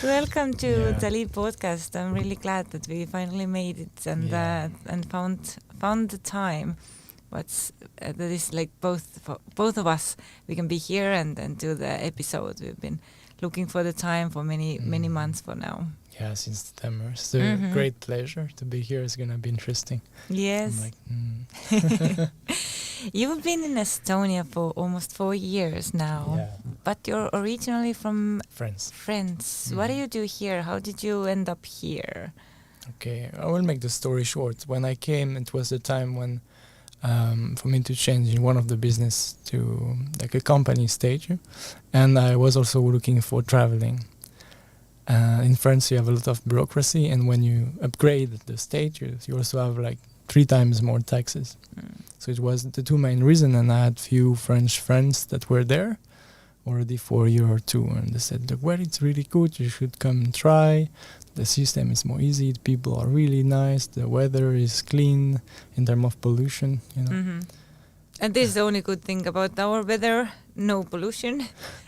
Welcome to DALI Podcast. I'm really glad that we finally made it and found the time. That is like both of us. We can be here and do the episode. We've been looking for the time for many months for now. Yeah, since September. It's a great pleasure to be here. It's gonna be interesting. Yes. You've been in Estonia for almost 4 years now. Yeah. But you're originally from France. What do you do here? How did you end up here? Okay, I will make the story short. When I came, it was the time when for me to change in one of the business to like a company stage, and I was also looking for traveling. In France, you have a lot of bureaucracy, and when you upgrade the stages, you also have like 3 times more taxes. So it was the 2 main reasons, and I had few French friends that were there already for a year or 2, and they said, look, well, it's really good, you should come and try. The system is more easy, the people are really nice, the weather is clean in terms of pollution, you know. Mm-hmm. And this is the only good thing about our weather, no pollution.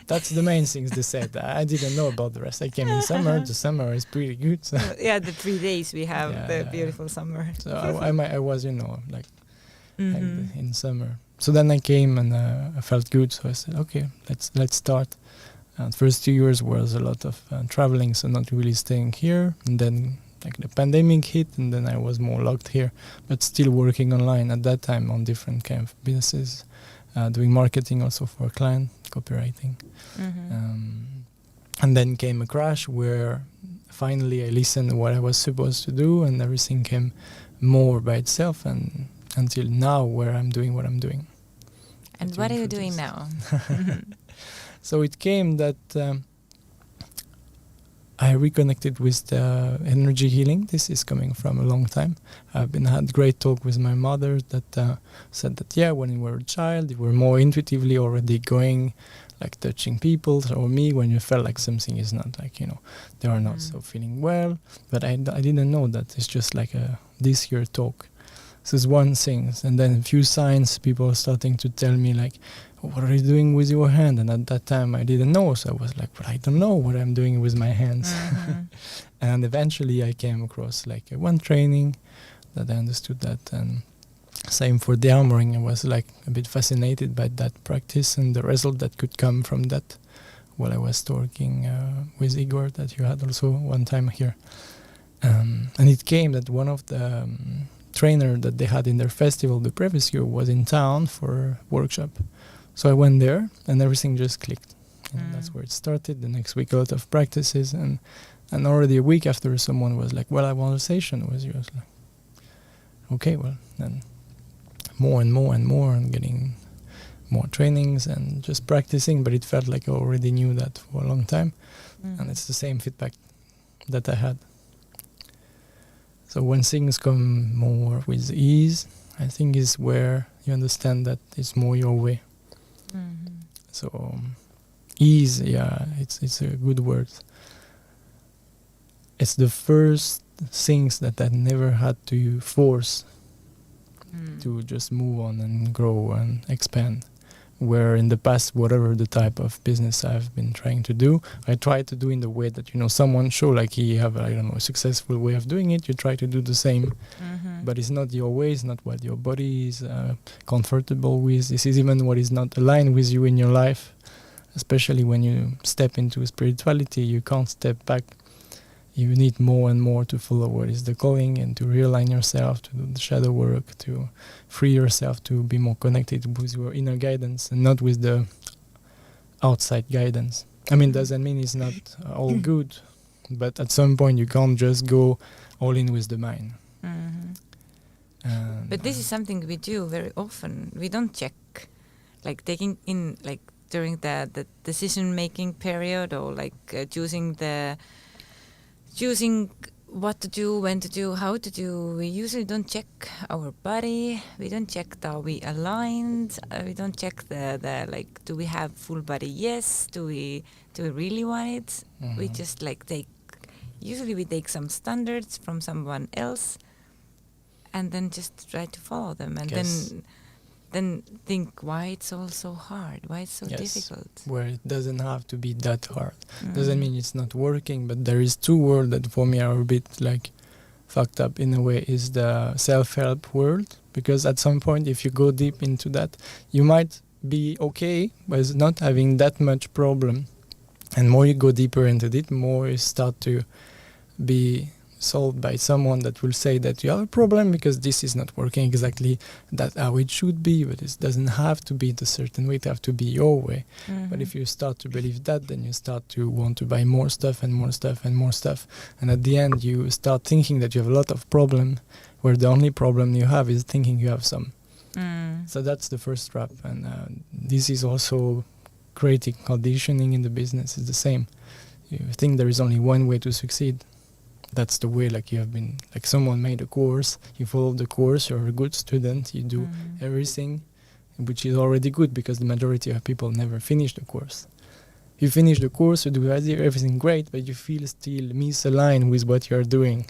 That's the main things they said. I didn't know about the rest. I came in summer, the summer is pretty good. So. Yeah, the 3 days we have beautiful summer. So I was, in summer. So then I came and I felt good, so I said, okay, let's start. First 2 years was a lot of traveling, so not really staying here. And then like the pandemic hit, and then I was more locked here, but still working online at that time on different kind of businesses, doing marketing also for a client, copywriting. And then came a crash where finally I listened to what I was supposed to do, and everything came more by itself, and until now where I'm doing what I'm doing. And what are you doing now? So it came that I reconnected with the energy healing. This is coming from a long time. I've had great talk with my mother that said that, when you were a child, you were more intuitively already going, like touching people, or me, when you felt like something is not like, they are not so feeling well. But I didn't know that. It's just like this year talk. So it's one thing. And then a few signs, people starting to tell me like, what are you doing with your hand? And at that time I didn't know, so I was like, but I don't know what I'm doing with my hands. And eventually I came across like one training that I understood that, and same for DeArmouring. I was like a bit fascinated by that practice and the result that could come from that while I was talking with Igor that you had also one time here. And it came that one of the trainer that they had in their festival the previous year was in town for a workshop. So I went there and everything just clicked. And that's where it started. The next week a lot of practices, and already a week after someone was like, well, I want a session with you. I was like, okay, well, then more and more and more, and getting more trainings and just practicing, but it felt like I already knew that for a long time. And it's the same feedback that I had. So when things come more with ease, I think is where you understand that it's more your way. So ease, it's a good word. It's the first things that I never had to force to just move on and grow and expand. Where in the past, whatever the type of business I've been trying to do, I try to do in the way that, someone show like he have, a successful way of doing it, you try to do the same. But it's not your way, it's not what your body is comfortable with. This is even what is not aligned with you in your life. Especially when you step into spirituality, you can't step back. You need more and more to follow what is the calling and to realign yourself, to do the shadow work, to free yourself, to be more connected with your inner guidance and not with the outside guidance. I mean, doesn't mean it's not all good, but at some point you can't just go all in with the mind. But this is something we do very often. We don't check, like taking in, like during the decision-making period, or like choosing what to do, when to do, how to do. We usually don't check our body. We don't check are we aligned. We don't check the like, do we have full body? Yes. Do we really want it? We just like usually we take some standards from someone else and then just try to follow them. And then think why it's all so hard, why it's so Yes, difficult. where it doesn't have to be that hard. Doesn't mean it's not working, but there is two worlds that for me are a bit like fucked up in a way, is the self-help world, because at some point if you go deep into that, you might be okay with not having that much problem, and more you go deeper into it, more you start to be solved by someone that will say that you have a problem because this is not working exactly that how it should be, but it doesn't have to be the certain way, it have to be your way. But if you start to believe that, then you start to want to buy more stuff and more stuff and more stuff, and at the end you start thinking that you have a lot of problem where the only problem you have is thinking you have some. So that's the first trap, and this is also creating conditioning in the business is the same. You think there is only one way to succeed. That's the way, like you have been, like someone made a course, you follow the course, you're a good student, you do everything, which is already good because the majority of people never finish the course. You finish the course, you do everything great, but you feel still misaligned with what you're doing.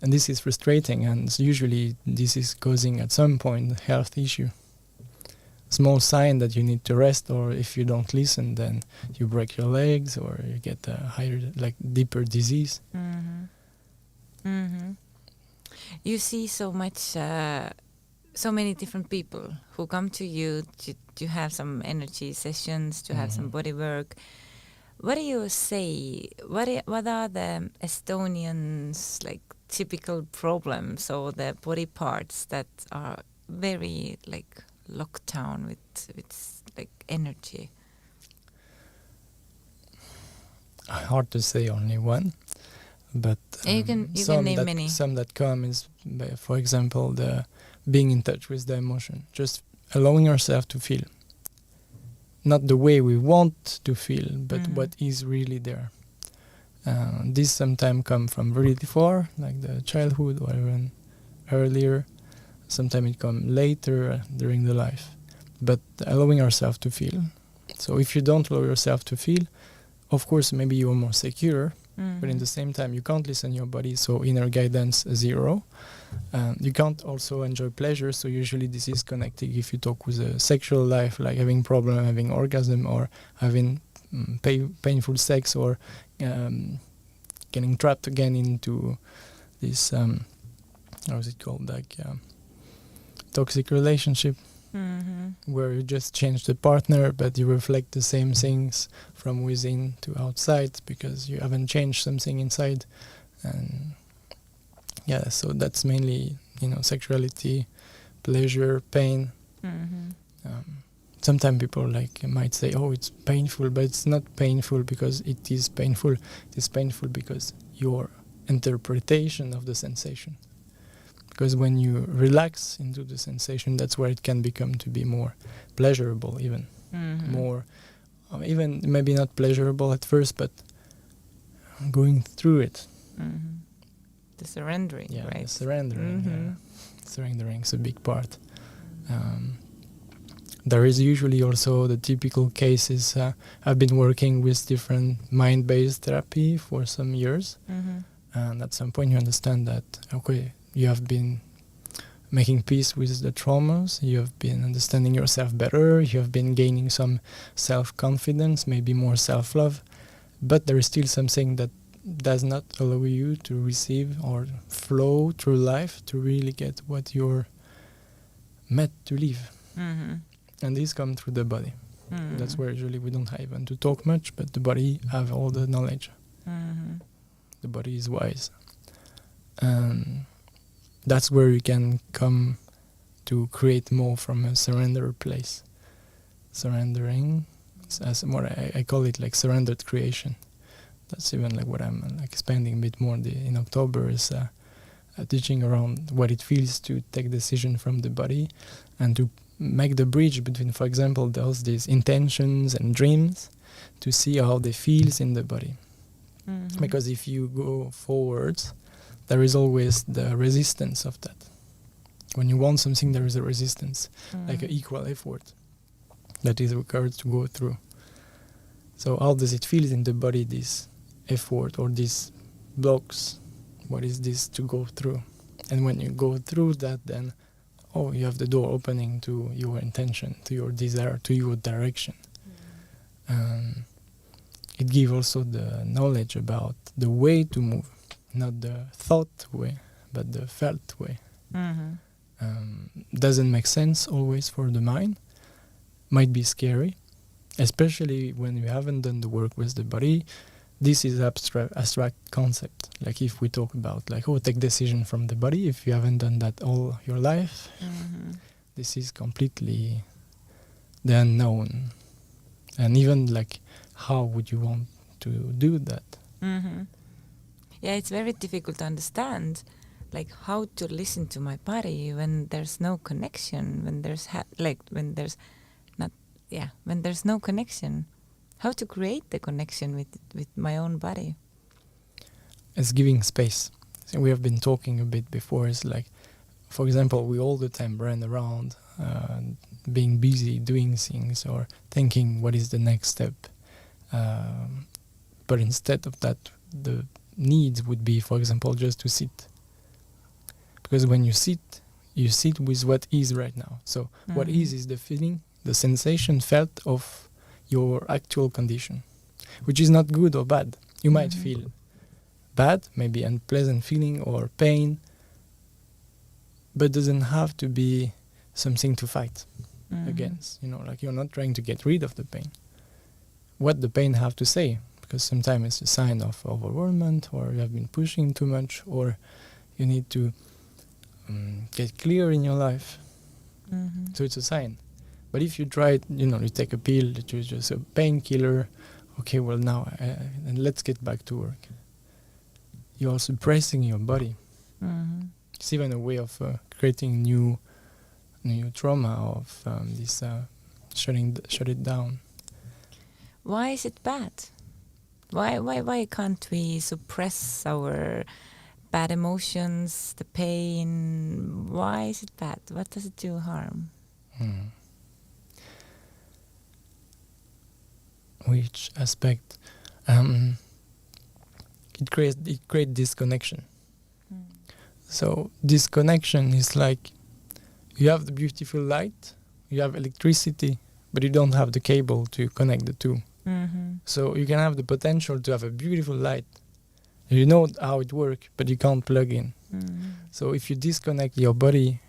And this is frustrating, and usually this is causing at some point a health issue. Small sign that you need to rest, or if you don't listen, then you break your legs or you get a higher, like deeper disease. You see so much, so many different people who come to you to have some energy sessions, to have some body work. What do you say? What are the Estonians like typical problems or the body parts that are very like locked down with like energy? Hard to say only one, but you can name many. Some that come is, for example, the being in touch with the emotion, just allowing yourself to feel. Not the way we want to feel, but what is really there. This sometimes come from really far, like the childhood or even earlier. Sometimes it come later during the life. But allowing ourselves to feel. So if you don't allow yourself to feel, of course, maybe you're more secure, but in the same time, you can't listen to your body, so inner guidance, zero. You can't also enjoy pleasure, so usually this is connected if you talk with a sexual life, like having problem, having orgasm, or having painful sex, or getting trapped again into this, how is it called, like toxic relationship, where you just change the partner, but you reflect the same things from within to outside because you haven't changed something inside. And yeah, so that's mainly, sexuality, pleasure, pain. Sometimes people might say, oh, it's painful, but it's not painful because it is painful. It is painful because your interpretation of the sensation. Because when you relax into the sensation, that's where it can become to be more pleasurable, even more, even maybe not pleasurable at first, but going through it. The surrendering, right? The surrendering. Surrendering is a big part. There is usually also the typical cases. I've been working with different mind-based therapy for some years, and at some point you understand that, okay, you have been making peace with the traumas, you have been understanding yourself better, you have been gaining some self-confidence, maybe more self-love, but there is still something that does not allow you to receive or flow through life to really get what you're meant to live. And these come through the body. That's where usually we don't even to talk much, but the body have all the knowledge. The body is wise. That's where you can come to create more from a surrender place. Surrendering, as more I call it like surrendered creation. That's even like what I'm expanding a bit more in October is teaching around what it feels to take decision from the body and to make the bridge between, for example, these intentions and dreams to see how they feels in the body. Because if you go forwards, there is always the resistance of that. When you want something, there is a resistance, like an equal effort that is required to go through. So how does it feel in the body, this effort or these blocks? What is this to go through? And when you go through that, then oh, you have the door opening to your intention, to your desire, to your direction. It gives also the knowledge about the way to move, not the thought way, but the felt way. Doesn't make sense always for the mind, might be scary, especially when you haven't done the work with the body. This is abstract concept. Like if we talk about like, oh, take decision from the body, if you haven't done that all your life, this is completely the unknown. And even like, how would you want to do that? Yeah, it's very difficult to understand, like how to listen to my body when there's no connection, when there's when there's no connection. How to create the connection with my own body? It's giving space. So we have been talking a bit before. It's like, for example, we all the time run around, being busy, doing things, or thinking what is the next step. But instead of that, the needs would be, for example, just to sit. Because when you sit with what is right now. So what is the feeling, the sensation felt of your actual condition, which is not good or bad. You might feel bad, maybe unpleasant feeling or pain, but doesn't have to be something to fight against. You know, like you're not trying to get rid of the pain. What the pain have to say, because sometimes it's a sign of overwhelmment, or you have been pushing too much, or you need to get clear in your life. So it's a sign. But if you try, you take a pill that is just a painkiller, okay, well now, and let's get back to work. You are suppressing your body. It's even a way of creating new trauma of this shut it down. Why is it bad? Why can't we suppress our bad emotions, the pain? Why is it bad? What does it do harm? Which aspect? It creates disconnection. So disconnection is like you have the beautiful light, you have electricity, but you don't have the cable to connect the two. So you can have the potential to have a beautiful light. You know how it works, but you can't plug in. So if you disconnect your body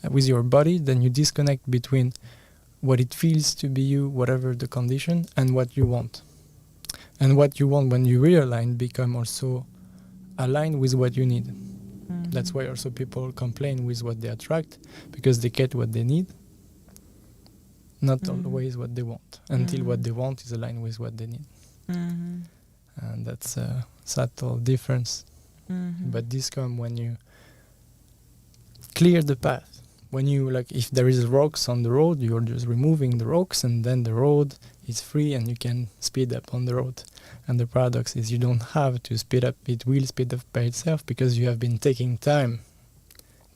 with your body, then you disconnect between what it feels to be you, whatever the condition, and what you want. And what you want when you realign become also aligned with what you need. That's why also people complain with what they attract, because they get what they need, not always what they want, until what they want is aligned with what they need. And that's a subtle difference. But this comes when you clear the path. When you, like, if there is rocks on the road, you're just removing the rocks, and then the road is free and you can speed up on the road. And the paradox is you don't have to speed up. It will speed up by itself because you have been taking time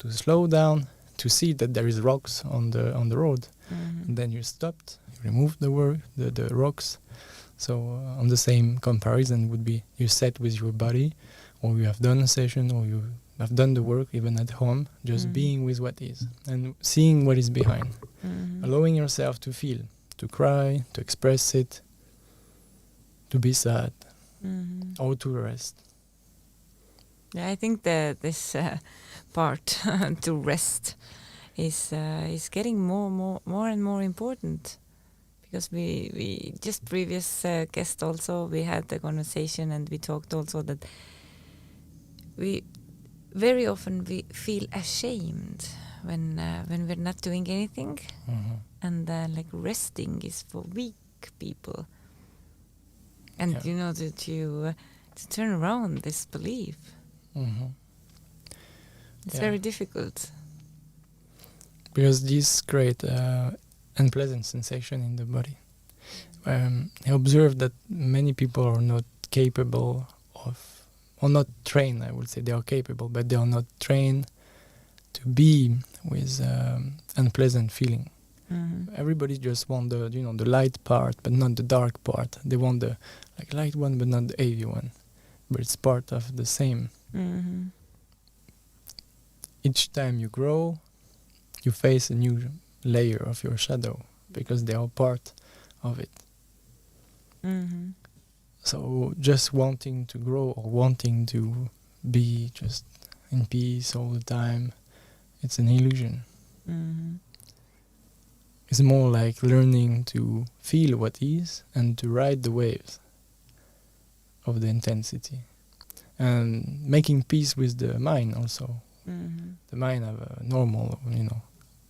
to slow down, to see that there is rocks on the road. And then you stopped, you removed the rocks. So on the same comparison would be you sat with your body, or you have done a session, or you have done the work even at home, just being with what is and seeing what is behind. Allowing yourself to feel, to cry, to express it, to be sad, or to rest. Yeah, I think that this part to rest is getting more and more important, because we just previous guest also, we had the conversation and we talked also that we very often we feel ashamed when we're not doing anything, and like resting is for weak people, and to turn around this belief. It's very difficult, because this create unpleasant sensation in the body. I observed that many people are not capable of, or not trained, I would say they are capable, but they are not trained to be with unpleasant feeling. Everybody just want the the light part, but not the dark part. They want the light one, but not the heavy one. But it's part of the same. Each time you grow, you face a new layer of your shadow because they are part of it. Mm-hmm. So just wanting to grow or wanting to be just in peace all the time, it's an illusion. Mm-hmm. It's more like learning to feel what is and to ride the waves of the intensity. And making peace with the mind also. Mm-hmm. The mind have a normal,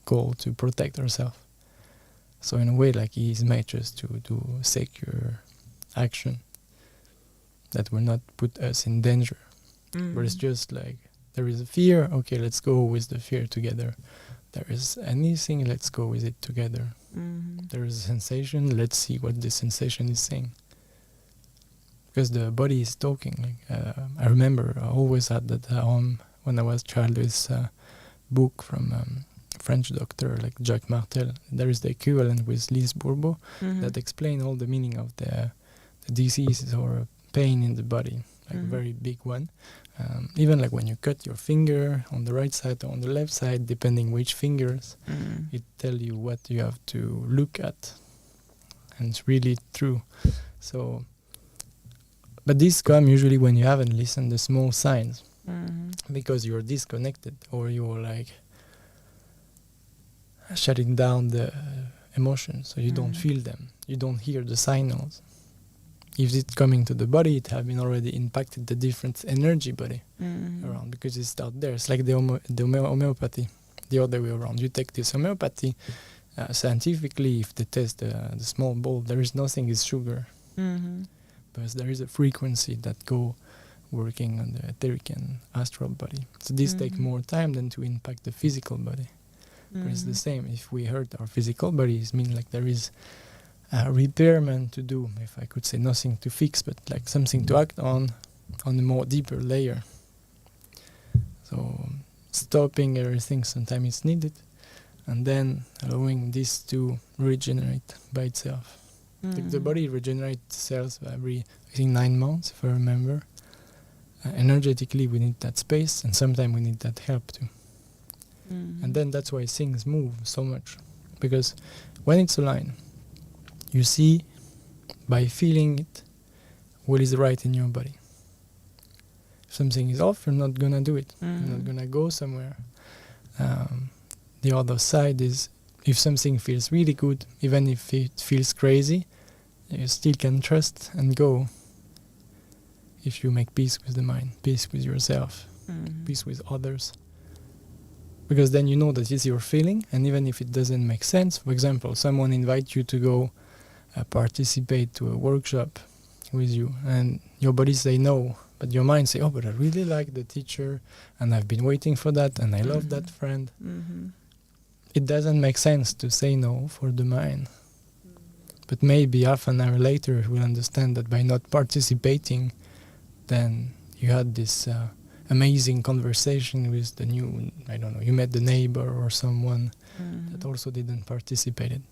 goal to protect herself. So in a way, like he is made just to do secure action that will not put us in danger. Mm-hmm. But it's just like, there is a fear, okay, let's go with the fear together. There is anything, let's go with it together. Mm-hmm. There is a sensation, let's see what the sensation is saying. Because the body is talking. I remember I always had that when I was a child, this book from French doctor like Jacques Martel. There is the equivalent with Lise Bourbeau Mm-hmm. that explain all the meaning of the diseases or pain in the body, like Mm-hmm. a very big one. Even like when you cut your finger on the right side or on the left side, depending which fingers, Mm-hmm. it tell you what you have to look at. And it's really true. So, but these come usually when you haven't listened the small signs, Mm-hmm. because you're disconnected or you're like shutting down the emotions, so you don't feel them, you don't hear the signals. If it's coming to the body, it have been already impacted the different energy body Mm-hmm. around, because it's out there. It's like the homeopathy, the other way around. You take this homeopathy, scientifically, if they test the small ball, there is nothing is sugar, Mm-hmm. but there is a frequency that go working on the etheric and astral body. So this take more time than to impact the physical body. But it's the same. If we hurt our physical bodies, mean like there is a repairment to do, if I could say, nothing to fix, but like something to act on a more deeper layer. So stopping everything sometimes is needed, and then allowing this to regenerate by itself. The body regenerates cells every, I think, 9 months, if I remember. Energetically, we need that space, and sometimes we need that help too. Mm-hmm. And then that's why things move so much, because when it's aligned, you see by feeling it what is right in your body. If something is off, you're not gonna do it. You're not gonna go somewhere. The other side is, if something feels really good, even if it feels crazy, you still can trust and go. If you make peace with the mind, peace with yourself, peace with others. Because then you know that it's your feeling, and even if it doesn't make sense, for example, someone invites you to go participate to a workshop with you, and your body say no, but your mind say, oh, but I really like the teacher, and I've been waiting for that, and I love that friend. It doesn't make sense to say no for the mind. But maybe half an hour later, you will understand that by not participating, then you had this amazing conversation with the new, I don't know, you met the neighbor or someone that also didn't participate,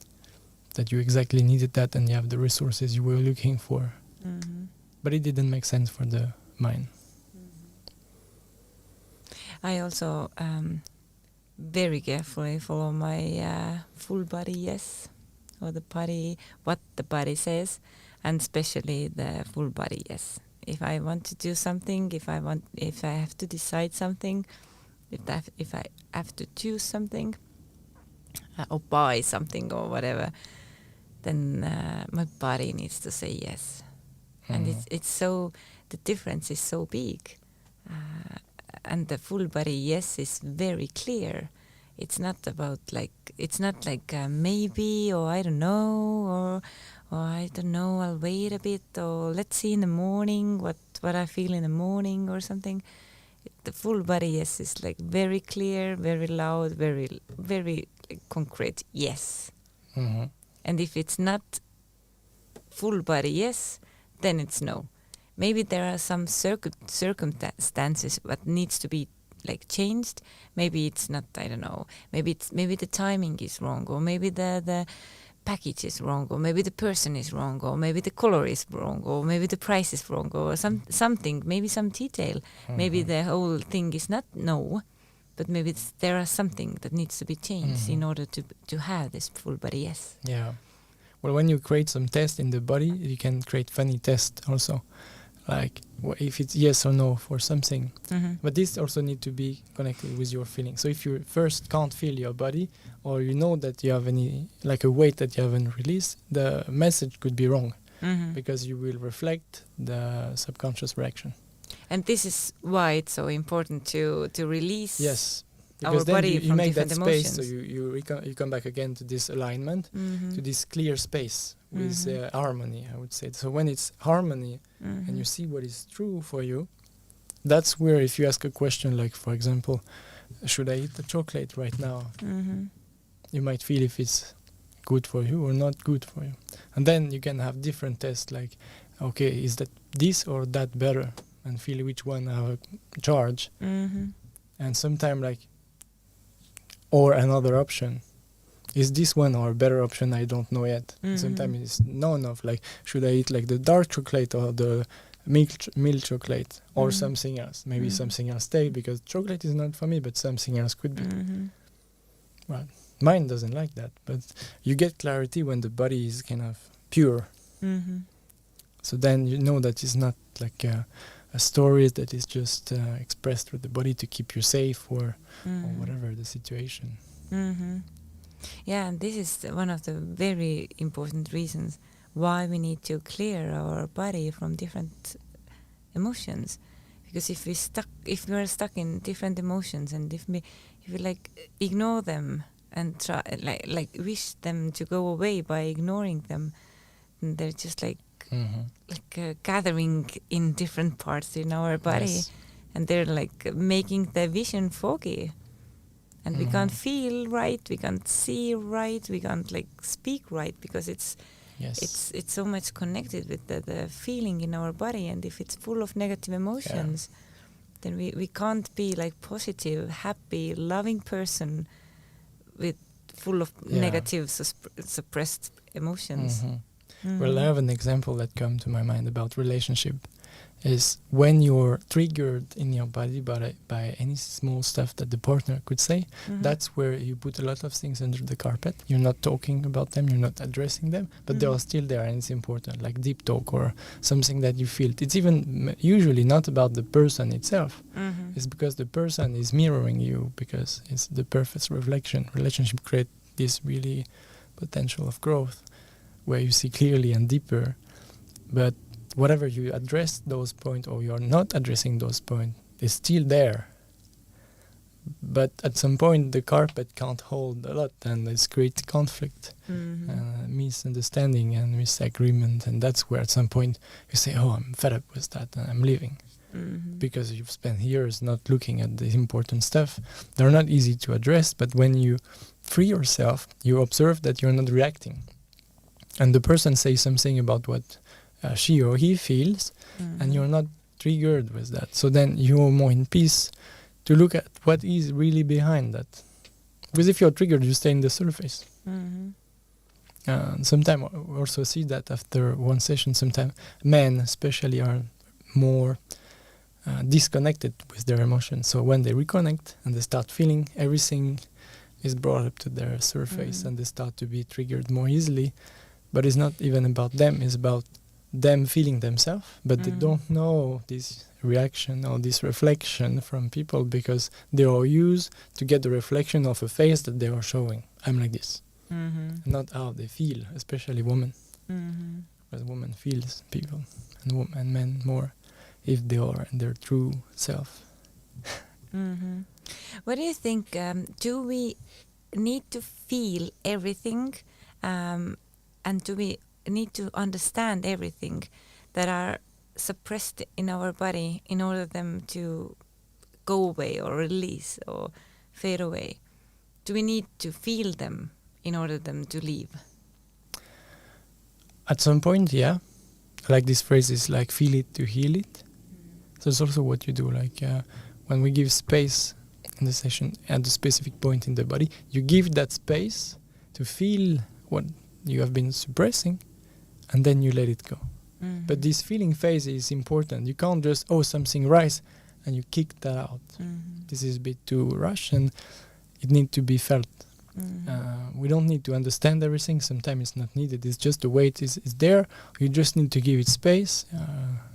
that you exactly needed that and you have the resources you were looking for. But it didn't make sense for the mind. I also very carefully follow my full body yes, or the body, what the body says, and especially the full body yes. If I want to do something, if I have to decide something, if I have to choose something, or buy something or whatever, then my body needs to say yes. And it's so, the difference is so big. And the full body yes is very clear. It's not about like, it's not like maybe, or I don't know, or I don't know, I'll wait a bit, or let's see in the morning what I feel in the morning or something. The full body yes is like very clear, very loud, very, very concrete yes. And if it's not full body yes, then it's no. Maybe there are some circumstances that needs to be like changed. Maybe it's not, I don't know, maybe the timing is wrong, or maybe the package is wrong, or maybe the person is wrong, or maybe the color is wrong, or maybe the price is wrong, or something, maybe some detail. Maybe the whole thing is not no, but maybe there are something that needs to be changed in order to have this full body yes. Yeah. Well, when you create some test in the body, you can create funny tests also, like if it's yes or no for something. But this also need to be connected with your feeling. So if you first can't feel your body, or you know that you have any like a weight that you haven't released, the message could be wrong, because you will reflect the subconscious reaction. And this is why it's so important to release. Yes. Our Because then body you from make that different space, emotions. so you come back again to this alignment, to this clear space with harmony, I would say. So when it's harmony and you see what is true for you, that's where if you ask a question like, for example, should I eat the chocolate right now? You might feel if it's good for you or not good for you. And then you can have different tests like, okay, is that this or that better? And feel which one have a charge. And sometimes like, or another option. Is this one or a better option? I don't know yet. Sometimes it's none of like, should I eat like the dark chocolate or the milk chocolate or something else? Maybe something else stay because chocolate is not for me, but something else could be. Well, mine doesn't like that, but you get clarity when the body is kind of pure. So then you know that it's not like a story that is just expressed with the body to keep you safe or whatever the situation. Yeah, and this is one of the very important reasons why we need to clear our body from different emotions. Because if we are stuck in different emotions, and if we like ignore them and try like wish them to go away by ignoring them, and they're just like gathering in different parts in our body, and they're like making the vision foggy, and we can't feel right, we can't see right, we can't like speak right, because it's so much connected with the feeling in our body. And if it's full of negative emotions, then we can't be like positive, happy, loving person with full of negative suppressed emotions. Well, I have an example that comes to my mind about relationship. Is when you're triggered in your body by any small stuff that the partner could say, that's where you put a lot of things under the carpet. You're not talking about them, you're not addressing them, but they are still there, and it's important, like deep talk or something that you feel. It's even usually not about the person itself. It's because the person is mirroring you, because it's the perfect reflection. Relationship create this really potential of growth where you see clearly and deeper, but whatever you address those points or you're not addressing those points is still there. But at some point the carpet can't hold a lot, and it's creates conflict, misunderstanding and misagreement, and that's where at some point you say, oh, I'm fed up with that and I'm leaving. Because you've spent years not looking at the important stuff. They're not easy to address, but when you free yourself, you observe that you're not reacting. And the person says something about what she or he feels, and you're not triggered with that. So then you're more in peace to look at what is really behind that. Because if you're triggered, you stay in the surface. Sometimes I also see that after one session, sometimes men especially are more disconnected with their emotions. So when they reconnect and they start feeling, everything is brought up to their surface, and they start to be triggered more easily. But it's not even about them, it's about them feeling themselves, but they don't know this reaction or this reflection from people, because they are used to get the reflection of a face that they are showing. I'm like this. Not how they feel, especially women. But women feels people, and men more, if they are in their true self. What do you think? Do we need to feel everything, and do we need to understand everything that are suppressed in our body in order them to go away or release or fade away? Do we need to feel them in order them to leave? At some point, yeah. Like this phrase is like feel it to heal it. So it's also what you do. Like when we give space in the session at a specific point in the body, you give that space to feel what you have been suppressing, and then you let it go. But this feeling phase is important. You can't just, something rise, and you kick that out. Mm-hmm. This is a bit too rush, and it needs to be felt. We don't need to understand everything. Sometimes it's not needed. It's just the weight is there. You just need to give it space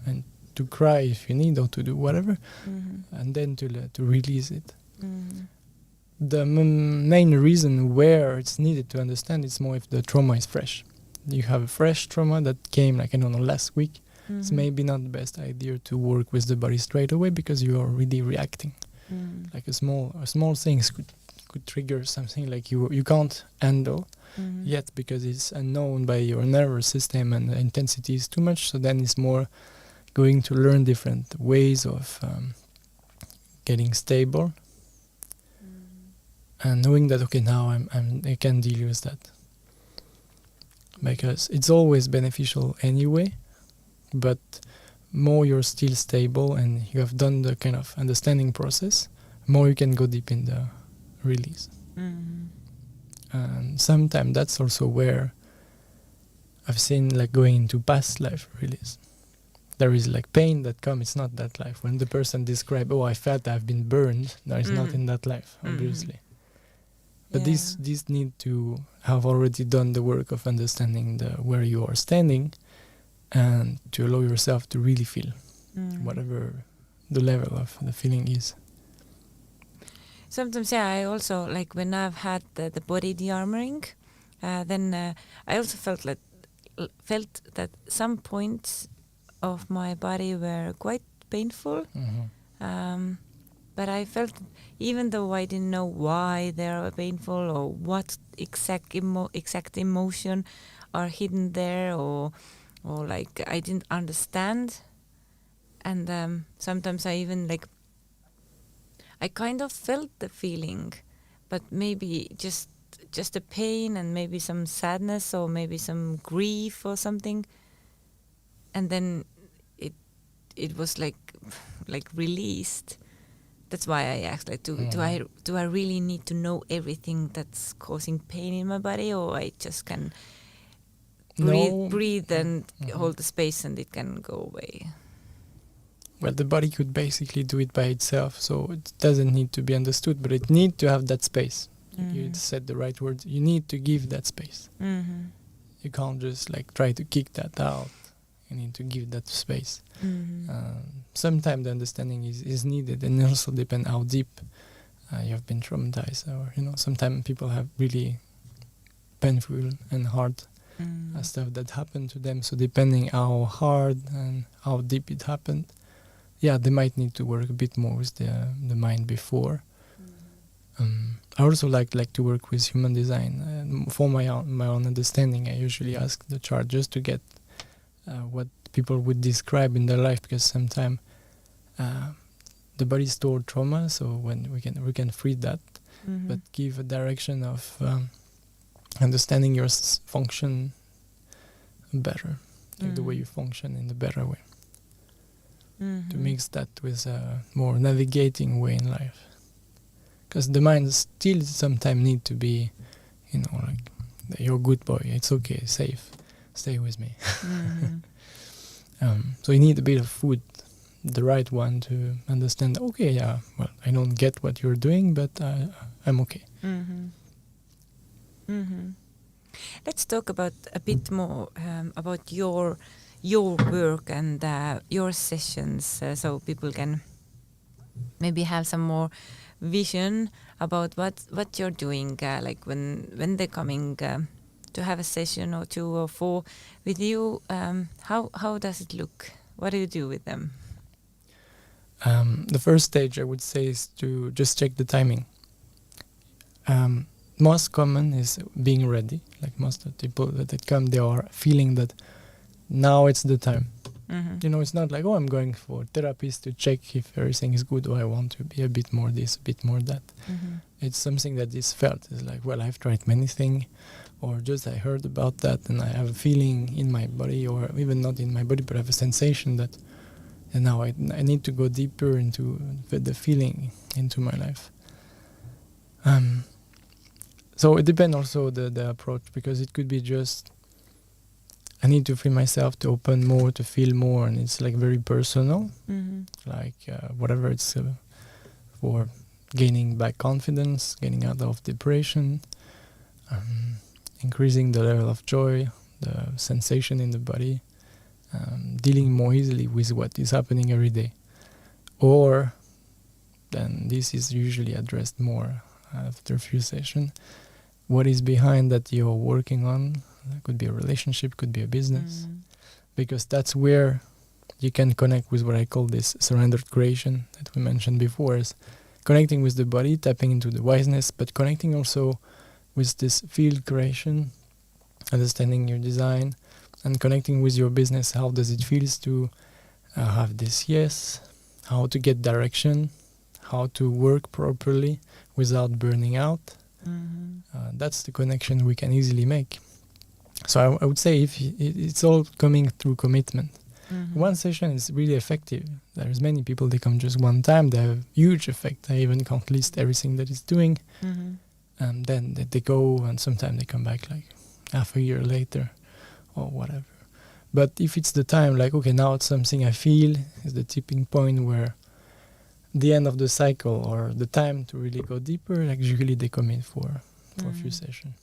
and to cry if you need, or to do whatever, and then to release it. The main reason where it's needed to understand is more if the trauma is fresh. You have a fresh trauma that came, like, I don't know, last week. It's maybe not the best idea to work with the body straight away, because you are really reacting. Like a small things could trigger something like you can't handle yet, because it's unknown by your nervous system and the intensity is too much. So then it's more going to learn different ways of getting stable and knowing that, okay, now I can deal with that, because it's always beneficial anyway. But more you're still stable and you have done the kind of understanding process, more you can go deep in the release. And sometimes that's also where I've seen, like, going into past life release. There is like pain that comes, it's not that life. When the person describes, I felt I've been burned, no, it's not in that life, obviously. But this need to have already done the work of understanding where you are standing, and to allow yourself to really feel whatever the level of the feeling is. Sometimes, I also, like, when I've had the body DeArmouring, then I also felt that some points of my body were quite painful. But I felt, even though I didn't know why they are painful or what exact emotion are hidden there, or like I didn't understand. And sometimes I even, like, I kind of felt the feeling, but maybe just the pain and maybe some sadness or maybe some grief or something. And then it was like released. That's why I asked, like, do I really need to know everything that's causing pain in my body, or I just can breathe and hold the space and it can go away? Well, the body could basically do it by itself, so it doesn't need to be understood, but it needs to have that space. You said the right words. You need to give that space. You can't just, like, try to kick that out. You need to give that space. Sometimes the understanding is needed, and it also depends how deep you have been traumatized, or, sometimes people have really painful and hard stuff that happened to them. So depending how hard and how deep it happened, they might need to work a bit more with the mind before. I also like to work with human design. For my own understanding, I usually ask the chart just to get what people would describe in their life, because sometimes the body stored trauma, so when we can free that, but give a direction of understanding your function better, like the way you function in the better way. To mix that with a more navigating way in life, because the mind still sometimes need to be, like, you're a good boy, it's okay, safe, stay with me. So you need a bit of food, the right one, to understand, okay, I don't get what you're doing, but I'm okay. Let's talk about a bit more about your work and your sessions, so people can maybe have some more vision about what you're doing, like when they're coming to have a session or 2 or 4 with you. How does it look? What do you do with them? The first stage, I would say, is to just check the timing. Most common is being ready. Like, most of the people that come, they are feeling that now it's the time. It's not like, I'm going for therapist to check if everything is good, or I want to be a bit more this, a bit more that. It's something that is felt. It's like, I've tried many things, or just I heard about that and I have a feeling in my body, or even not in my body, but I have a sensation that, and now I need to go deeper into the feeling into my life. So it depends also the approach, because it could be just I need to feel myself to open more, to feel more, and it's like very personal. Like whatever it's for gaining back confidence, getting out of depression, increasing the level of joy, the sensation in the body, dealing more easily with what is happening every day. Or then this is usually addressed more after a few sessions. What is behind that you're working on? It could be a relationship, could be a business, because that's where you can connect with what I call this surrendered creation that we mentioned before, is connecting with the body, tapping into the wiseness, but connecting also with this field creation, understanding your design, and connecting with your business. How does it feel to have this yes, how to get direction, how to work properly without burning out. That's the connection we can easily make. So I would say if it's all coming through commitment. One session is really effective. There's many people, they come just one time, they have huge effect. I even can't list everything that it's doing. And then they go, and sometimes they come back like half a year later or whatever. But if it's the time, like, okay, now it's something I feel is the tipping point where the end of the cycle or the time to really go deeper, like usually they come in for a few sessions.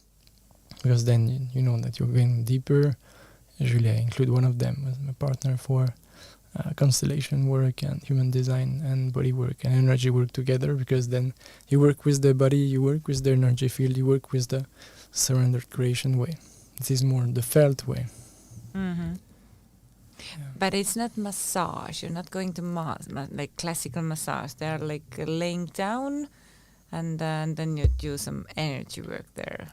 Because then you know that you're going deeper. Usually I include one of them as my partner for constellation work and human design and body work and energy work together, because then you work with the body, you work with the energy field, you work with the surrendered creation way. This is more the felt way. But it's not massage. You're not going to like classical massage. They're like laying down, and then you do some energy work there.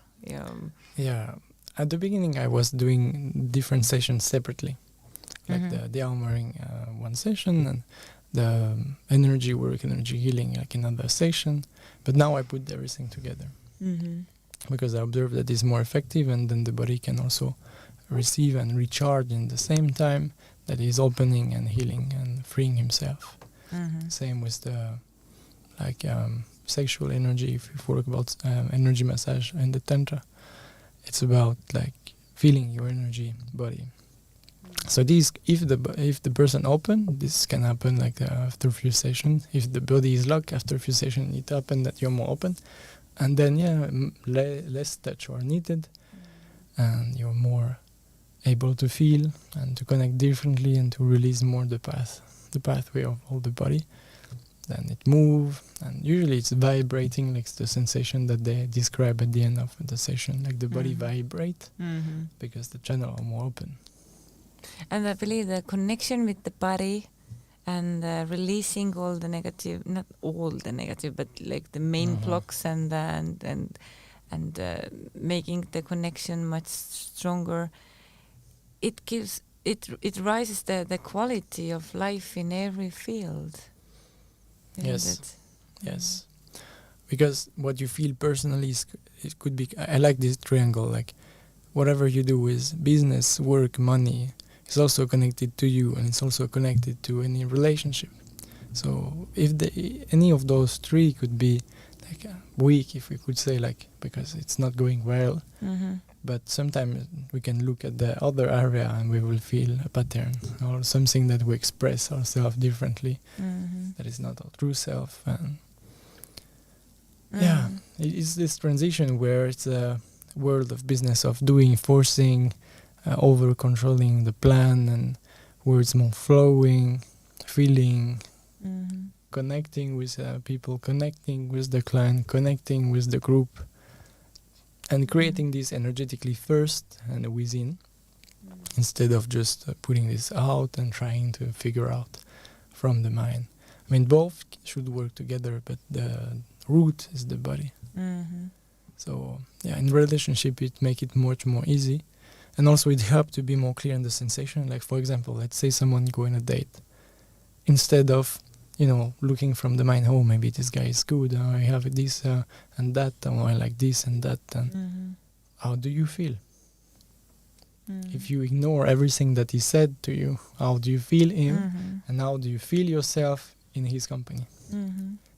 Yeah. At the beginning, I was doing different sessions separately, like the DeArmouring one session and the energy work, energy healing, like another session. But now I put everything together because I observe that it's more effective, and then the body can also receive and recharge in the same time that he's opening and healing and freeing himself. Same with the sexual energy. If you talk about energy massage and the tantra, it's about like feeling your energy body. So these, if the person open, this can happen like after a few sessions. If the body is locked, after a few sessions, it happen that you're more open, and then less touch are needed, and you're more able to feel and to connect differently and to release more the pathway of all the body. Then it move, and usually it's vibrating, like the sensation that they describe at the end of the session, like the body vibrate because the channel are more open. And I believe the connection with the body and releasing all the negative, not all the negative, but like the main blocks and making the connection much stronger. It gives it rises the quality of life in every field. Yes, because what you feel personally it could be. I like this triangle. Like whatever you do with business, work, money, is also connected to you, and it's also connected to any relationship. So if any of those three could be like weak, if we could say, like because it's not going well. But sometimes we can look at the other area and we will feel a pattern or something that we express ourselves differently. That is not our true self. And it's this transition where it's a world of business of doing, forcing, over controlling the plan, and where it's more flowing, feeling, connecting with people, connecting with the client, connecting with the group. And creating this energetically first and within, instead of just putting this out and trying to figure out from the mind. I mean, both should work together, but the root is the body. So, in relationship, it make it much more easy. And also it helps to be more clear in the sensation. Like, for example, let's say someone go on a date. Instead of looking from the mind, oh, maybe this guy is good, I have this and that, I like this and that. And how do you feel? If you ignore everything that he said to you, how do you feel him? And how do you feel yourself in his company?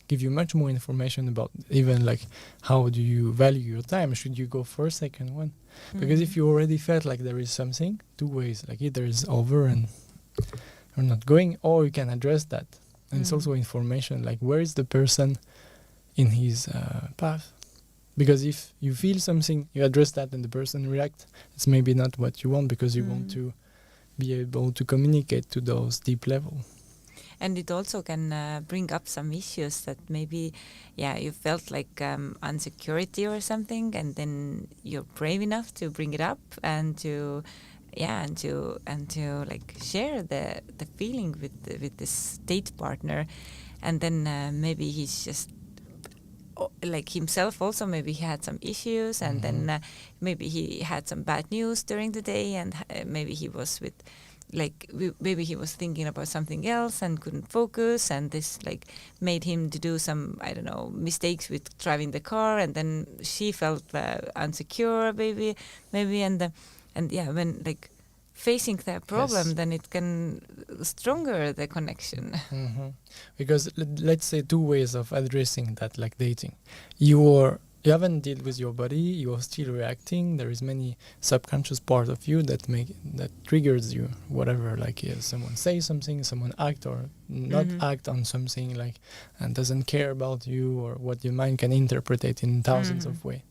give you much more information about even like how do you value your time. Should you go for a second one? Because if you already felt like there is something, two ways, like either it's over and you're not going, or you can address that. And it's also information, like where is the person in his path? Because if you feel something, you address that and the person reacts, it's maybe not what you want, because you want to be able to communicate to those deep level. And it also can bring up some issues that maybe, you felt like insecurity or something, and then you're brave enough to bring it up and to like share the feeling with this date partner, and then maybe he's just like himself also, maybe he had some issues, and then maybe he had some bad news during the day, and maybe he was with maybe he was thinking about something else and couldn't focus, and this like made him to do some, I don't know, mistakes with driving the car, and then she felt insecure maybe, and when like facing that problem, then it can stronger the connection. Because let's say two ways of addressing that, like dating. You haven't dealt with your body, you are still reacting. There is many subconscious part of you that triggers you, whatever, like someone say something, someone act or not act on something, like, and doesn't care about you, or what your mind can interpret it in thousands of ways.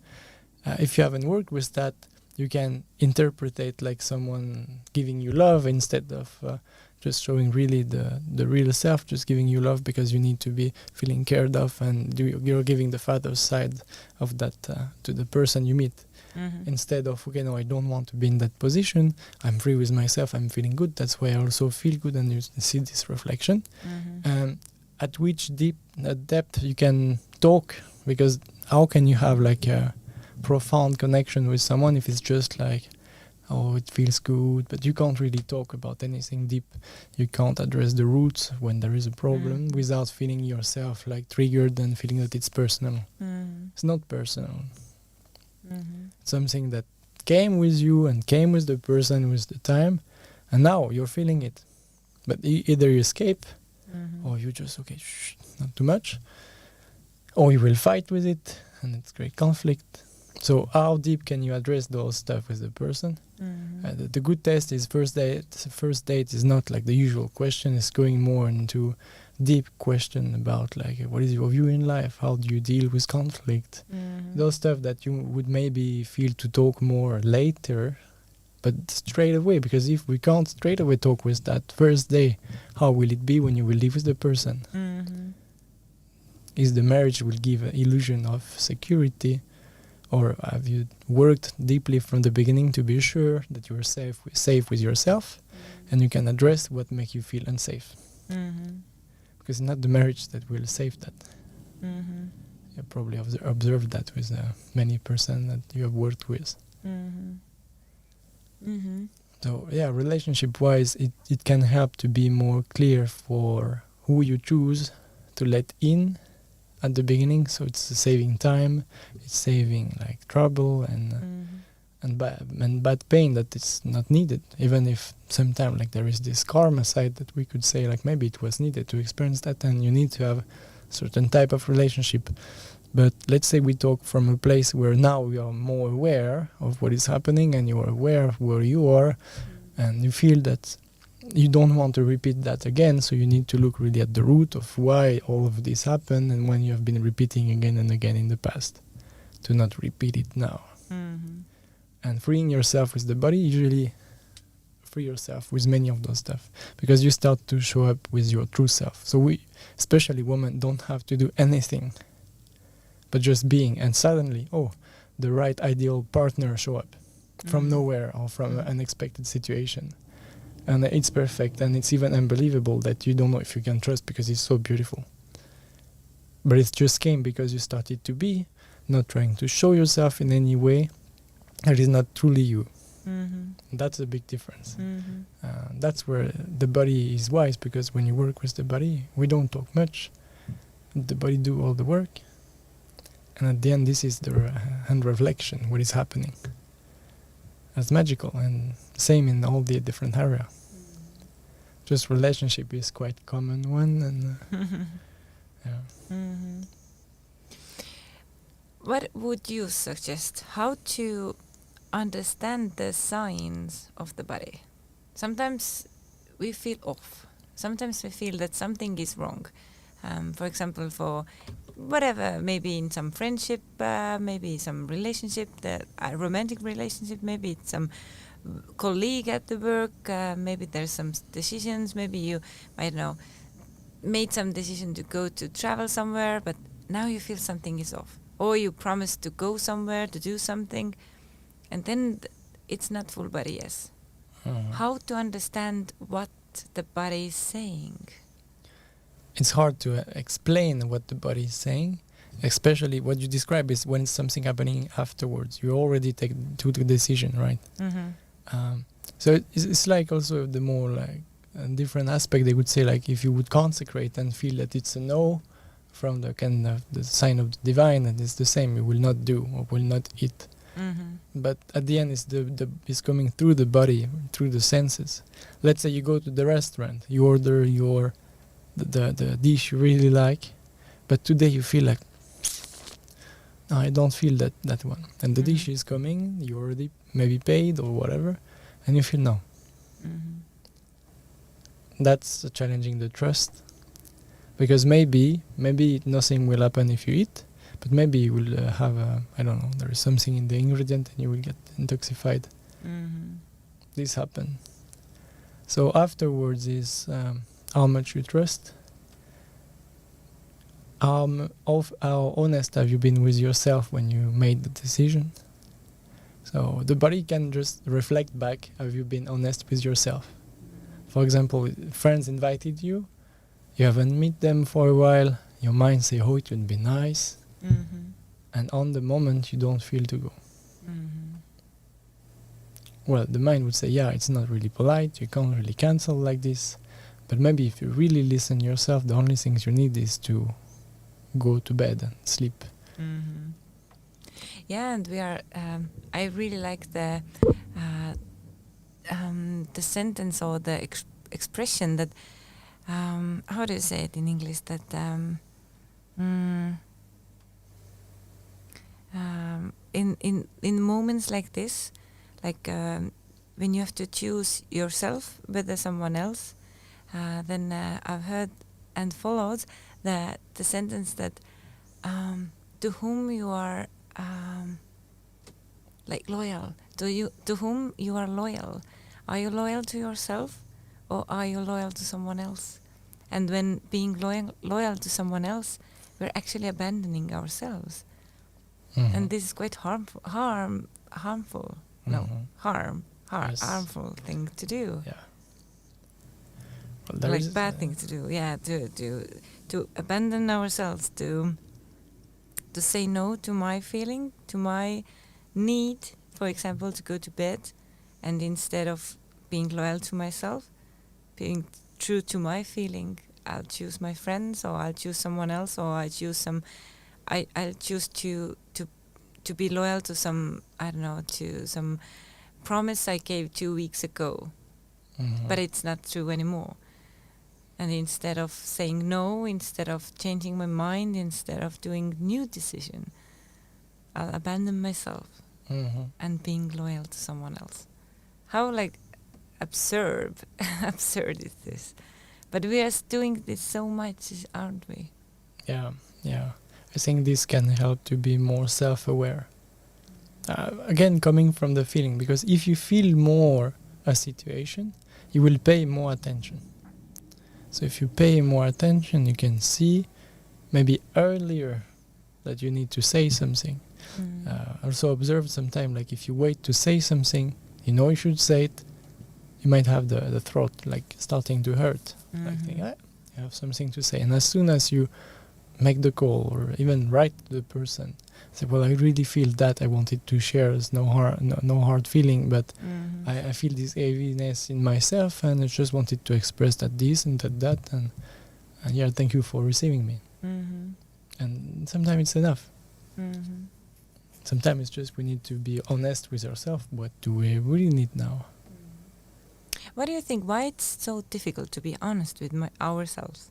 If you haven't worked with that, you can interpret it like someone giving you love instead of just showing really the real self, just giving you love because you need to be feeling cared of, and you're giving the father side of that to the person you meet. Instead of, okay, no, I don't want to be in that position, I'm free with myself, I'm feeling good, that's why I also feel good, and you see this reflection. At which depth you can talk, because how can you have like a profound connection with someone if it's just like, oh, it feels good, but you can't really talk about anything deep. You can't address the roots when there is a problem without feeling yourself like triggered and feeling that it's personal. It's not personal. It's something that came with you and came with the person with the time, and now you're feeling it. But either you escape, or you just, okay, not too much, or you will fight with it, and it's great conflict. So how deep can you address those stuff with the person? The good test is first date. First date is not like the usual question. It's going more into deep question about like, what is your view in life? How do you deal with conflict? Those stuff that you would maybe feel to talk more later, but straight away. Because if we can't straight away talk with that first day, how will it be when you will live with the person? Is the marriage will give an illusion of security? Or have you worked deeply from the beginning to be sure that you are safe with yourself, and you can address what makes you feel unsafe? Because it's not the marriage that will save that. You probably observed that with many person that you have worked with. So yeah, relationship-wise, it can help to be more clear for who you choose to let in at the beginning, so it's saving time, it's saving like trouble and bad pain that is not needed. Even if sometimes like there is this karma side that we could say like maybe it was needed to experience that, and you need to have certain type of relationship. But let's say we talk from a place where now we are more aware of what is happening, and you are aware of where you are, and you feel that you don't want to repeat that again, so you need to look really at the root of why all of this happened, and when you have been repeating again and again in the past, to not repeat it now. And freeing yourself with the body, usually free yourself with many of those stuff, because you start to show up with your true self. So we, especially women, don't have to do anything, but just being, and suddenly, the right ideal partner show up from nowhere or from an unexpected situation. And it's perfect, and it's even unbelievable that you don't know if you can trust, because it's so beautiful. But it just came because you started to be, not trying to show yourself in any way that is not truly you. That's a big difference. That's where the body is wise, because when you work with the body, we don't talk much. The body do all the work. And at the end, this is the hand reflection, what is happening. That's magical, and same in all the different area. Just relationship is quite common one, and What would you suggest? How to understand the signs of the body? Sometimes we feel off. Sometimes we feel that something is wrong. For example, for whatever, maybe in some friendship, maybe some relationship, a romantic relationship, maybe it's some colleague at the work, maybe there's some decisions, maybe you, I don't know, made some decision to go to travel somewhere, but now you feel something is off. Or you promised to go somewhere to do something, and then it's not full body yes. How to understand what the body is saying? It's hard to explain what the body is saying, especially what you describe is when something happening afterwards. You already took the decision, right? So it's like also the more like a different aspect. They would say like if you would consecrate and feel that it's a no from the kind of the sign of the divine, and it's the same. You will not do or will not eat. But at the end, it's coming through the body, through the senses. Let's say you go to the restaurant, you order the dish you really like, but today you feel like, no, I don't feel that one. And the dish is coming, you already maybe paid or whatever, and you feel no. That's challenging the trust, because maybe nothing will happen if you eat, but maybe you will have I don't know, there is something in the ingredient and you will get intoxicated. This happen. So afterwards is how much you trust. How honest have you been with yourself when you made the decision? So the body can just reflect back, have you been honest with yourself? For example, friends invited you, you haven't met them for a while, your mind say, oh, it would be nice. And on the moment you don't feel to go. Well, the mind would say, yeah, it's not really polite, you can't really cancel like this. But maybe if you really listen yourself, the only things you need is to go to bed and sleep. Yeah, and we are. I really like the sentence or the expression that. How do you say it in English? That in moments like this, like when you have to choose yourself whether someone else, then I've heard and followed the sentence that to whom you are like loyal, to whom you are loyal. Are you loyal to yourself or are you loyal to someone else? And when being loyal to someone else, we're actually abandoning ourselves. And this is quite harmful. Yes. Harmful thing to do. Yeah. Well, like bad thing to do. Yeah, to abandon ourselves, to say no to my feeling, to my need, for example, to go to bed, and instead of being loyal to myself, being true to my feeling, I'll choose my friends, or I'll choose someone else, or I'll choose to be loyal to some, I don't know, to some promise I gave 2 weeks ago, but it's not true anymore. And instead of saying no, instead of changing my mind, instead of doing new decision, I'll abandon myself and being loyal to someone else. How like absurd is this? But we are doing this so much, aren't we? Yeah. I think this can help to be more self-aware. Again, coming from the feeling, because if you feel more a situation, you will pay more attention. So if you pay more attention, you can see maybe earlier that you need to say something. Also observe sometime, like if you wait to say something, you should say it, you might have the throat like starting to hurt. Like think, you have something to say. And as soon as you make the call or even write to the person, say, well, I really feel that I wanted to share. There's no hard feeling, but I feel this heaviness in myself, and I just wanted to express that this and that, and yeah, thank you for receiving me. And sometimes it's enough. Sometimes it's just we need to be honest with ourselves. What do we really need now? What do you think? Why it's so difficult to be honest with ourselves?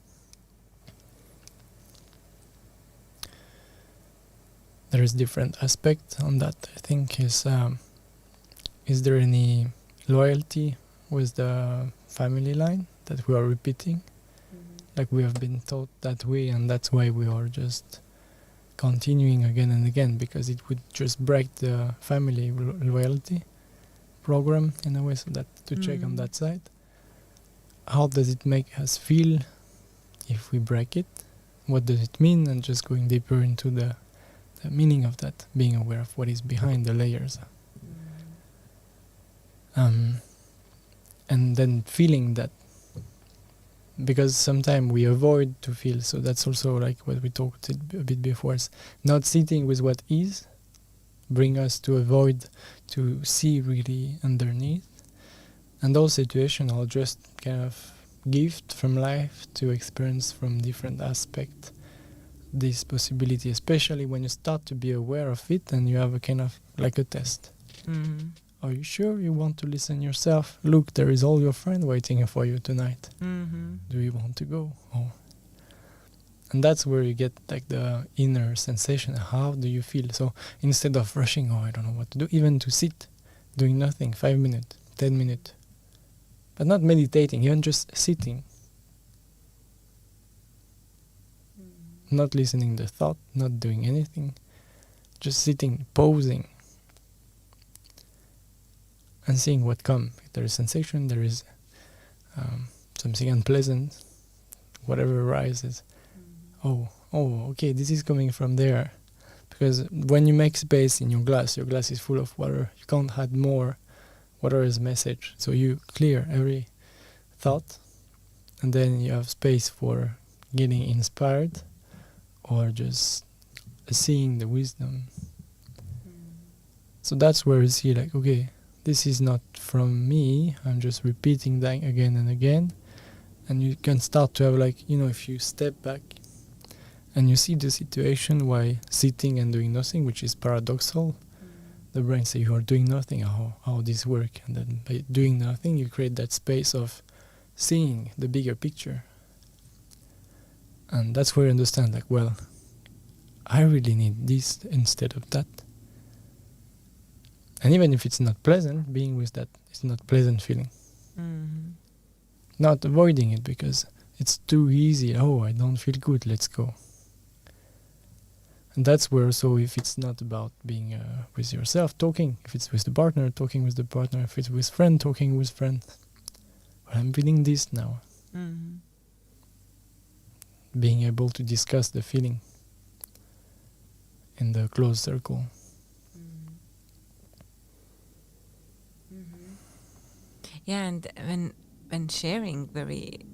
there is different aspect on that. I think is there any loyalty with the family line that we are repeating? Like we have been taught that way, and that's why we are just continuing again and again, because it would just break the family loyalty program in a way. So that to check on that side, how does it make us feel if we break it? What does it mean? And just going deeper into the meaning of that, being aware of what is behind the layers. And then feeling that, because sometimes we avoid to feel. So that's also like what we talked a bit before, is not sitting with what is, bring us to avoid to see really underneath. And those situations are just kind of gift from life to experience from different aspects this possibility, especially when you start to be aware of it and you have a kind of like a test. Are you sure you want to listen yourself? Look, there is all your friend waiting for you tonight. Do you want to go? Oh. And that's where you get like the inner sensation. How do you feel? So instead of rushing, I don't know what to do, even to sit, doing nothing, 5 minutes, 10 minutes, but not meditating, even just sitting. Not listening to thought, not doing anything, just sitting, pausing, and seeing what comes. If there is sensation, there is something unpleasant, whatever arises. Okay, this is coming from there. Because when you make space in your glass is full of water. You can't add more. Water is message. So you clear every thought, and then you have space for getting inspired or just seeing the wisdom. So that's where you see like, okay, this is not from me. I'm just repeating that again and again. And you can start to have like, if you step back and you see the situation while sitting and doing nothing, which is paradoxal. The brain says you are doing nothing, how this work. And then by doing nothing, you create that space of seeing the bigger picture. And that's where you understand like, well, I really need this instead of that. And even if it's not pleasant, being with that is not pleasant feeling. Not avoiding it because it's too easy. I don't feel good, let's go. And that's where, so if it's not about being with yourself, talking, if it's with the partner, talking with the partner, if it's with friend, talking with friend. Well, I'm feeling this now. Being able to discuss the feeling in the closed circle. Yeah, and when sharing very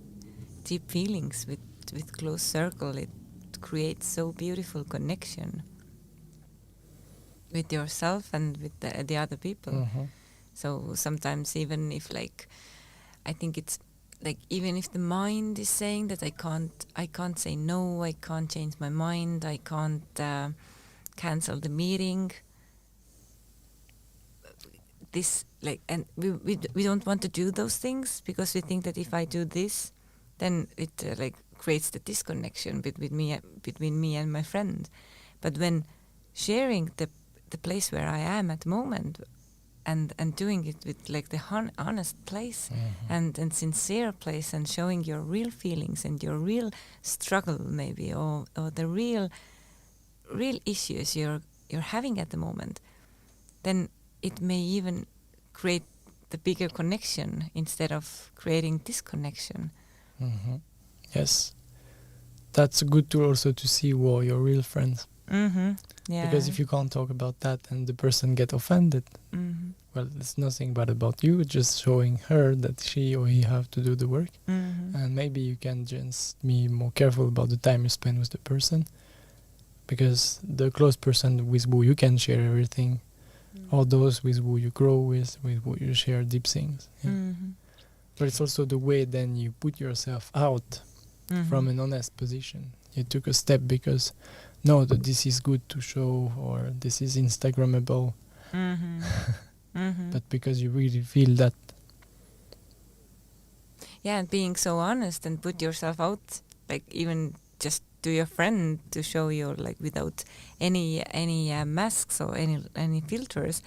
deep feelings with close circle, it creates so beautiful connection with yourself and with the other people. So sometimes even if I think it's like even if the mind is saying that I can't say no, I can't change my mind, I can't cancel the meeting. This and we don't want to do those things because we think that if I do this, then it creates the disconnection between me and my friend. But when sharing the place where I am at the moment and doing it with the honest place and sincere place and showing your real feelings and your real struggle maybe or the real issues you're having at the moment, then it may even create the bigger connection instead of creating disconnection. Yes, that's good to also to see who are your real friends. Yeah. Because if you can't talk about that and the person get offended, well, it's nothing bad about you. It's just showing her that she or he have to do the work. And maybe you can just be more careful about the time you spend with the person, because the close person with who you can share everything, or those with who you grow with who you share deep things. Yeah. But it's also the way then you put yourself out from an honest position. You took a step because that this is good to show or this is Instagrammable. But because you really feel that. Yeah, and being so honest and put yourself out, like even just to your friend to show you, like, without any masks or any filters.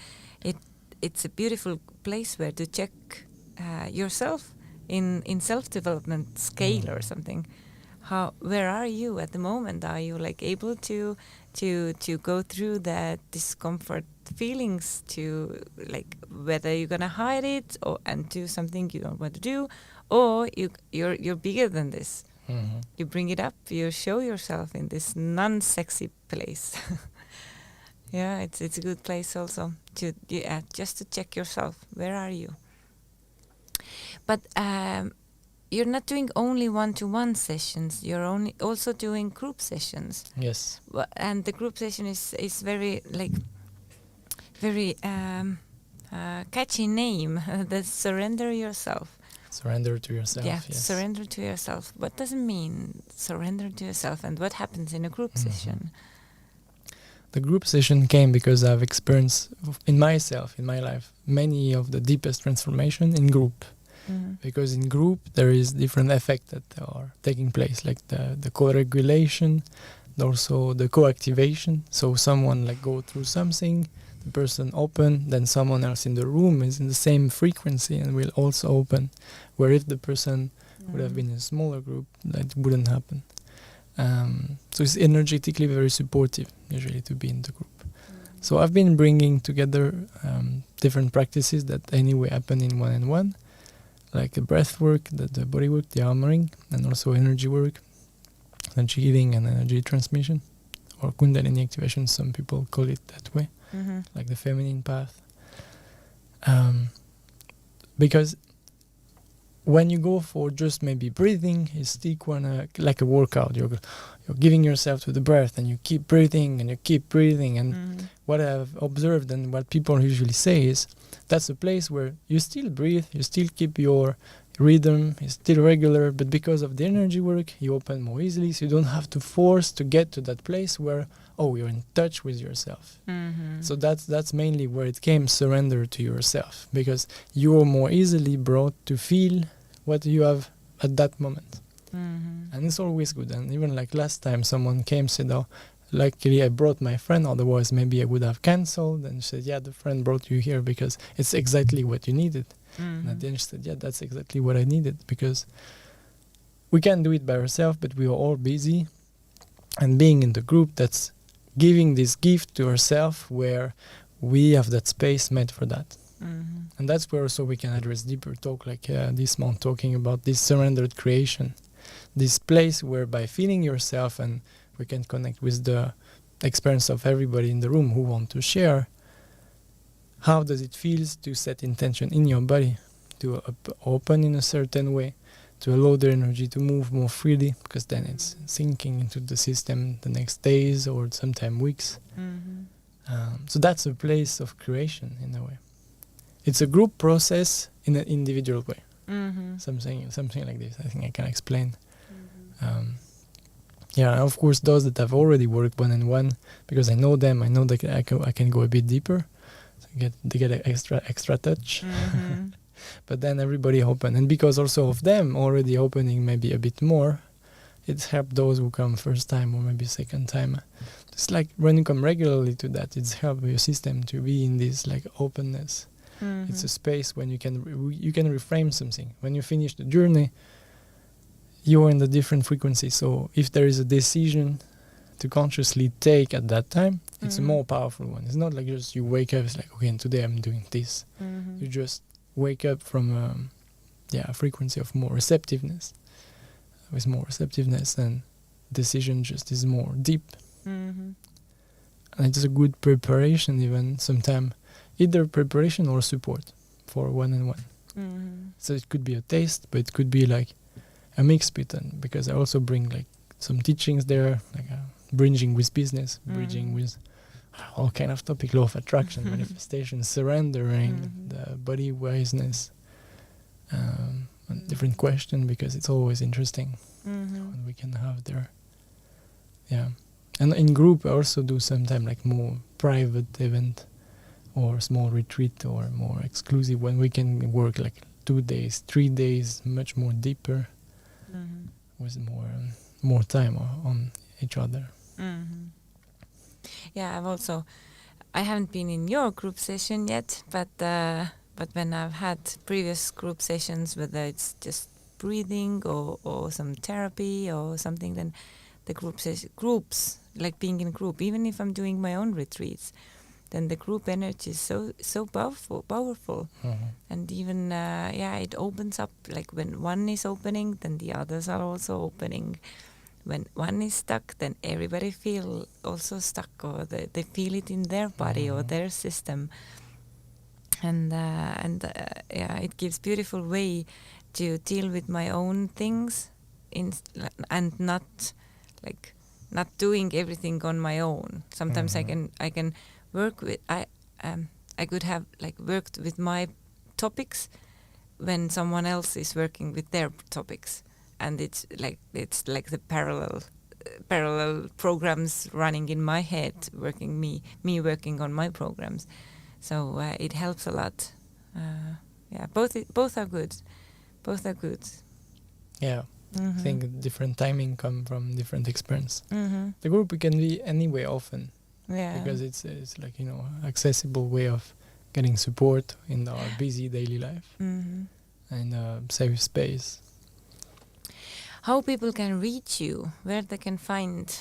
It's a beautiful place where to check yourself in self-development scale or something. Where are you at the moment? Are you like able to go through that discomfort feelings, to like whether you're gonna hide it and do something you don't want to do, or you're bigger than this. Mm-hmm. You bring it up, you show yourself in this non-sexy place. Yeah, it's a good place also to just to check yourself. Where are you? But you're not doing only one-to-one sessions. You're also doing group sessions. Yes. And the group session is very catchy name. The surrender yourself. Surrender to yourself. Yeah, yes. surrender to yourself. What does it mean, surrender to yourself, and what happens in a group session? The group session came because I've experienced in myself, in my life, many of the deepest transformation in group. Because in group there is different effects that are taking place, like the co-regulation, also the co-activation. So someone like go through something, the person open, then someone else in the room is in the same frequency and will also open. Where if the person would have been in a smaller group, that wouldn't happen. So it's energetically very supportive usually to be in the group. So I've been bringing together different practices that anyway happen in one-on-one, like the breath work, the body work, the DeArmouring, and also energy work, energy healing and energy transmission, or Kundalini activation, some people call it that way, like the feminine path. Because when you go for just maybe breathing, you still wanna, like a workout, you're giving yourself to the breath and you keep breathing and you keep breathing. And what I've observed and what people usually say is that's a place where you still breathe, you still keep your rhythm, it's still regular, but because of the energy work, you open more easily, so you don't have to force to get to that place where, you're in touch with yourself. So that's mainly where it came, surrender to yourself, because you're more easily brought to feel what you have at that moment. And it's always good. And even like last time someone came, said, luckily I brought my friend, otherwise maybe I would have cancelled. And she said, yeah, the friend brought you here because it's exactly what you needed. And at the end she said, yeah, that's exactly what I needed, because we can't do it by ourselves, but we are all busy. And being in the group, that's giving this gift to ourselves where we have that space made for that. And that's where also we can address deeper talk, like this month, talking about this surrendered creation, this place where by feeling yourself, and we can connect with the experience of everybody in the room who want to share, how does it feel to set intention in your body, to open in a certain way, to allow the energy to move more freely, because then it's sinking into the system the next days or sometime weeks. So that's a place of creation in a way. It's a group process in an individual way. Something like this, I think I can explain. Of course, those that have already worked one-on-one, because I know them, I know that I can go a bit deeper, so get an extra touch. But then everybody open, and because also of them already opening maybe a bit more, it's helped those who come first time or maybe second time. It's like when you come regularly to that, it's help your system to be in this like openness. It's a space when you can reframe something. When you finish the journey, you're in the different frequency. So if there is a decision to consciously take at that time, it's a more powerful one. It's not like just you wake up, it's like, okay, and today I'm doing this. You just wake up from a frequency of more receptiveness. With more receptiveness, and decision just is more deep. And it's a good preparation, even sometimes, either preparation or support for one-on-one. So it could be a taste, but it could be like a mix between, because I also bring like some teachings there, like bridging with business, bridging with all kind of topic, law of attraction, manifestation, surrendering, the body wiseness, and different question, because it's always interesting when we can have there. And in group I also do sometimes like more private event or small retreat or more exclusive, when we can work like 2 days, 3 days, much more deeper, with more time on each other. Mm-hmm. Yeah, I haven't been in your group session yet, but when I've had previous group sessions, whether it's just breathing or some therapy or something, then the groups, like being in a group, even if I'm doing my own retreats, then the group energy is so powerful. And even it opens up, like when one is opening, then the others are also opening. When one is stuck, then everybody feel also stuck, or they feel it in their body or their system. And it gives beautiful way to deal with my own things and not doing everything on my own. Sometimes I can work with I could have like worked with my topics when someone else is working with their topics, and it's like the parallel programs running in my head, working me working on my programs. So it helps a lot. Both are good. Both are good. Yeah. I think different timing come from different experience. Mm-hmm. The group can be anyway often. Yeah. Because it's like, accessible way of getting support in our busy daily life and safe space. How people can reach you, where they can find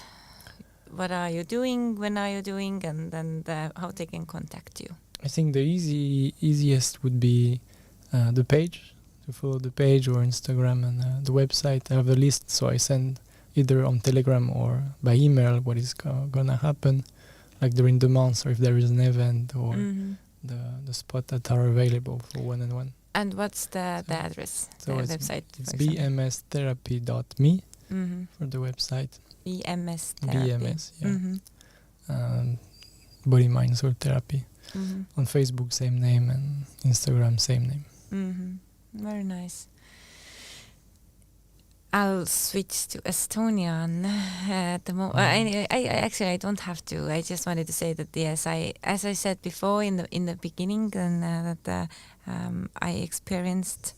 what are you doing, when are you doing, and then how they can contact you. I think the easiest would be the page, to follow the page or Instagram and the website. I have a list, so I send either on Telegram or by email what is gonna happen, like during the month, or if there is an event or the spot that are available for one-on-one. And what's the address, the website? It's bmstherapy.me for the website. BMS Therapy. BMS, yeah. Body, Mind, Soul Therapy. On Facebook, same name, and Instagram, same name. Very nice. I'll switch to Estonian at the moment. I don't have to. I just wanted to say that yes, as I said before in the beginning, that I experienced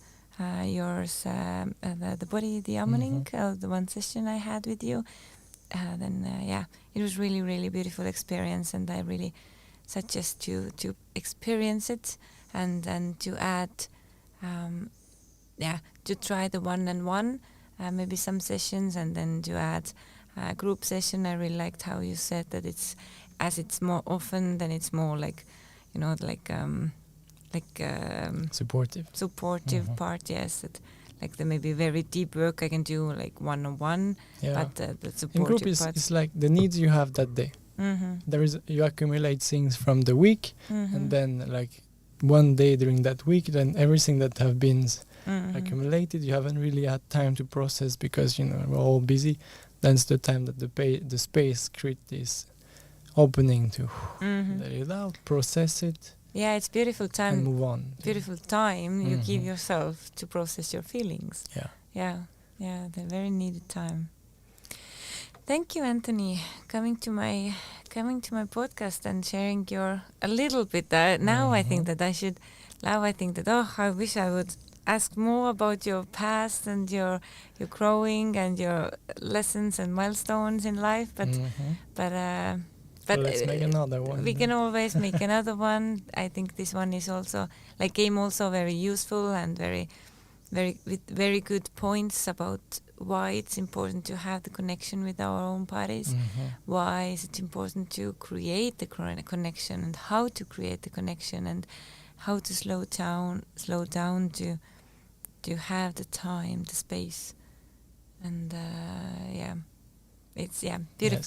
yours, the body DeArmouring, the one session I had with you. It was really, really beautiful experience, and I really suggest to experience it and to add, to try the one-on-one. Maybe some sessions, and then to add a group session. I really liked how you said that it's more often, then it's more like, supportive part. Yes, that like the maybe very deep work I can do like one-on-one, but the supportive in group part is like the needs you have that day. You accumulate things from the week, and then like one day during that week, then everything that have been accumulated, you haven't really had time to process because we're all busy. That's the time that the space create this opening to let it out, process it. Yeah, it's beautiful time. And move on. Beautiful time you give yourself to process your feelings. Yeah, the very needed time. Thank you, Anthony, coming to my podcast and sharing a little bit. Now I think that I wish I would ask more about your past and your growing and your lessons and milestones in life. But let's make another one. We can always make another one. I think this one is also came also very useful and very, very with very good points about why it's important to have the connection with our own bodies. Why is it important to create the connection, and how to create the connection, and how to slow down to have the time, the space, and it's beautiful.